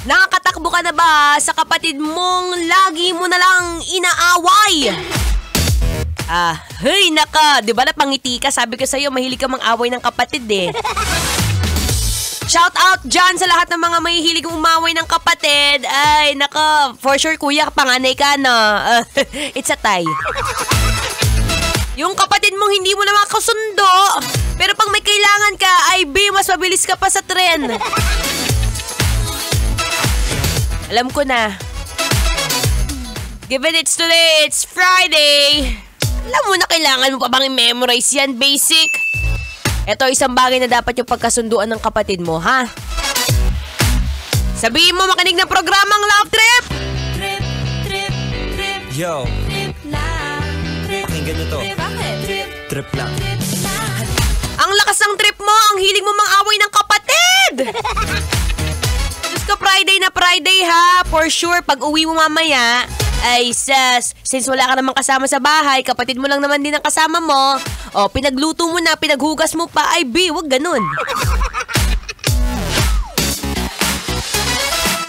Nakakatakbo ka na ba sa kapatid mong lagi mo na lang inaaway? Hey naka, di ba napangiti ka? Sabi ko sa'yo, mahilig ka mang-away ng kapatid eh. Shout out dyan sa lahat ng mga mahihilig umaway ng kapatid. Ay naka, for sure kuya, panganay ka na. It's a tie. Yung kapatid mong hindi mo na makasundo, pero pag may kailangan ka, ay mas mabilis ka pa sa tren. Alam ko na. Given it's today, it's Friday. Alam mo na kailangan mo pa bang i-memorize yan, basic? Ito isang bagay na dapat yung pagkasunduan ng kapatid mo, ha? Sabihin mo makinig ng programang Love Trip! Trip, trip, trip. Yo, Trip lang. Trip, pakinggan nyo to. bakit? Trip, Trip lang. trip lang. Ang lakas ng trip mo! Ang hilig mo mang-away ng kapatid! Diyos ko, Friday na Friday, ha? For sure, pag uwi mo mamaya, ay since wala ka namang kasama sa bahay, kapatid mo lang naman din ang kasama mo, pinagluto mo na, pinaghugas mo pa, ay wag ganun.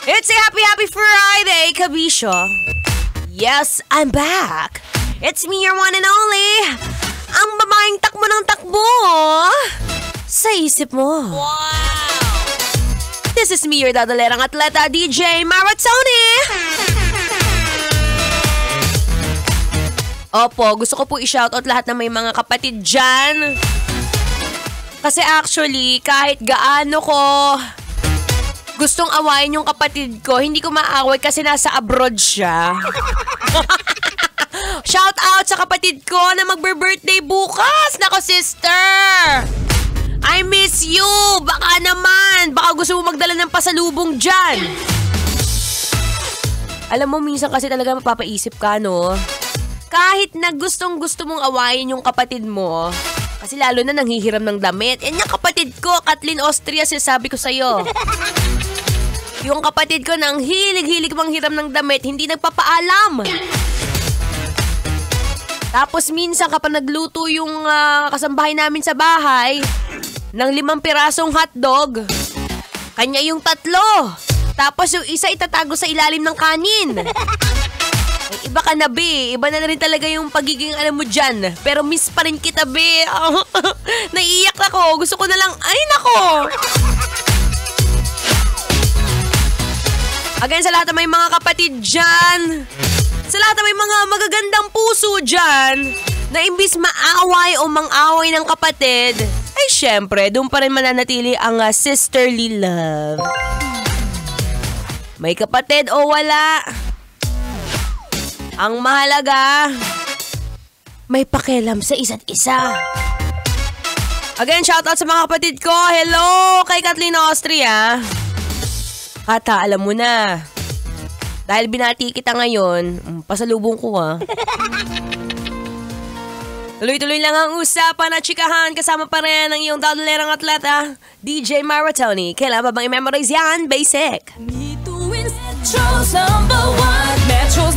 It's a happy Friday, Kabisyo. Yes, I'm back. It's me, your one and only. Ang babaeng takbo ng takbo sa isip mo. Wow! This is me, your dadalerang atleta, DJ Maratoni. Opo, gusto ko po i-shoutout lahat ng may mga kapatid dyan. Kasi actually, kahit gaano ko gustong awayin yung kapatid ko, hindi ko maaway kasi nasa abroad siya. Shout out sa kapatid ko na magbe-birthday bukas. Nako, sister! I miss you! Baka naman! Baka gusto mo magdala ng pasalubong dyan. Alam mo, minsan kasi talaga mapapaisip ka, no? Kahit na gustong-gusto mong awayin yung kapatid mo, kasi lalo na nanghihiram ng damit. Yan yung kapatid ko, Kathleen Austria, sinasabi ko sa'yo. Yung kapatid ko nang hilig-hilig manghiram ng damit, hindi nagpapaalam. Tapos minsan kapag nagluto yung kasambahay namin sa bahay, ng 5 pirasong hotdog, kanya yung 3. Tapos yung isa itatago sa ilalim ng kanin. Ay, iba ka na, be. Iba na rin talaga yung pagiging alam mo dyan. Pero miss pa rin kita, be. Naiiyak ako. Gusto ko na lang, ay nako. Again, sa lahat ng may mga kapatid dyan, sa lahat ng may mga magagandang puso dyan, na imbis maaway o mang-away ng kapatid, ay syempre, doon pa rin mananatili ang sisterly love. May kapatid o wala, ang mahalaga, may pakialam sa isa't isa. Again, shoutout sa mga kapatid ko. Hello kay Kathleen Austria. Kata, alam mo na. Dahil binati kita ngayon, pasalubong ko ha. Tuloy-tuloy lang ang usapan at chikahan. Kasama pa rin ang iyong dadalerang atleta, DJ Maratoni. Kailan ba bang i-memorize yan? Basic. Me doing Metro's #1. Metro's